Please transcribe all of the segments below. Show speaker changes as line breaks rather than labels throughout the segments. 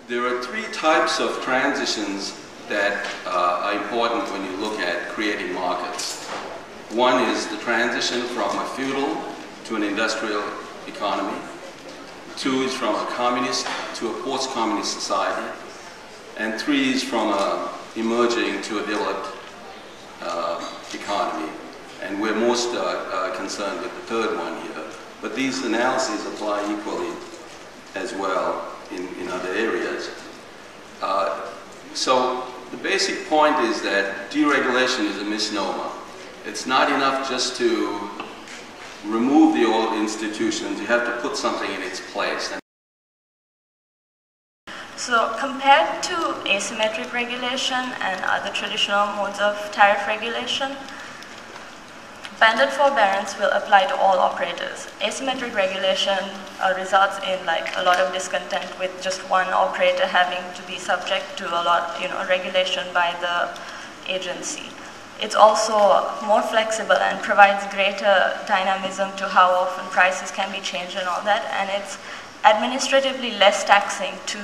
There are three types of transitions that are important when you look at creating markets. One is the transition from a feudal to an industrial economy. Two is from a communist to a post-communist society. And three is from emerging to a developed economy. And we're most concerned with the third one here. But these analyses apply equally as well in other areas. So the basic point is that deregulation is a misnomer. It's not enough just to remove the old institutions. You have to put something in its place.
So compared to asymmetric regulation and other traditional modes of tariff regulation, banded forbearance will apply to all operators. Asymmetric regulation results in a lot of discontent with just one operator having to be subject to a lot, regulation by the agency. It's also more flexible and provides greater dynamism to how often prices can be changed and all that, and it's administratively less taxing to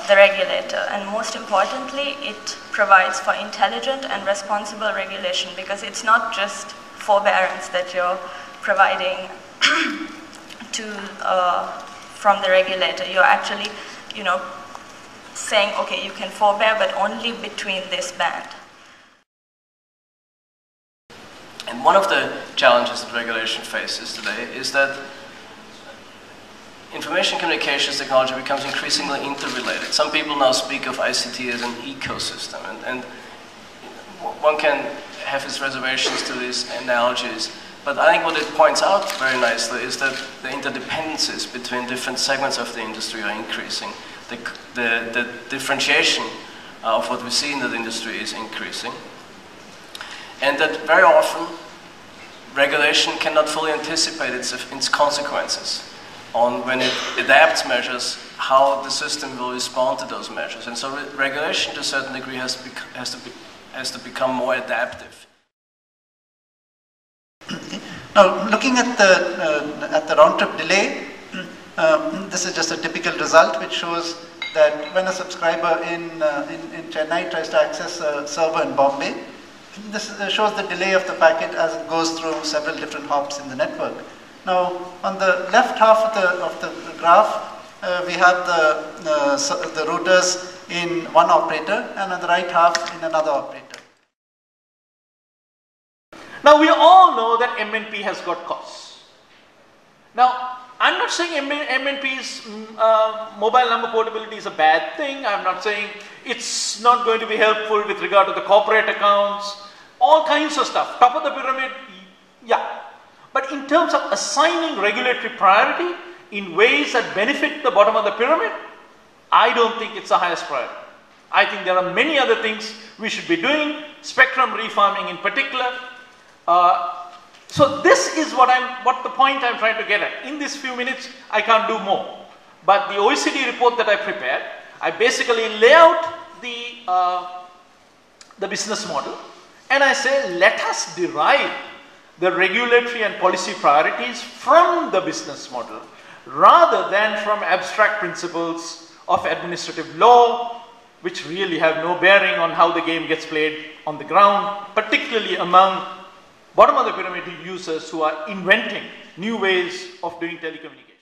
the regulator, and most importantly, it provides for intelligent and responsible regulation, because it's not just forbearance that you're providing from the regulator. You're actually, saying, okay, you can forbear, but only between this band.
And one of the challenges that regulation faces today is that information communications technology becomes increasingly interrelated. Some people now speak of ICT as an ecosystem, and one can have his reservations to these analogies, but I think what it points out very nicely is that the interdependencies between different segments of the industry are increasing. The differentiation of what we see in that industry is increasing, and that very often regulation cannot fully anticipate its consequences on when it adapts measures, how the system will respond to those measures. And so regulation to a certain degree has to become more adaptive.
Now, looking at the round-trip delay, this is just a typical result which shows that when a subscriber in Chennai tries to access a server in Bombay, this shows the delay of the packet as it goes through several different hops in the network. Now, on the left half of the graph, we have the routers in one operator, and on the right half in another operator.
Now, we all know that MNP has got costs. Now, I'm not saying MNP's mobile number portability is a bad thing. I'm not saying it's not going to be helpful with regard to the corporate accounts, all kinds of stuff. Top of the pyramid, yeah. But in terms of assigning regulatory priority in ways that benefit the bottom of the pyramid, I don't think it's the highest priority. I think there are many other things we should be doing, spectrum refarming in particular. So this is what the point I'm trying to get at. In these few minutes, I can't do more. But the OECD report that I prepared, I basically lay out the business model, and I say, let us derive the regulatory and policy priorities from the business model, rather than from abstract principles of administrative law, which really have no bearing on how the game gets played on the ground, particularly among bottom of the pyramid users who are inventing new ways of doing telecommunication.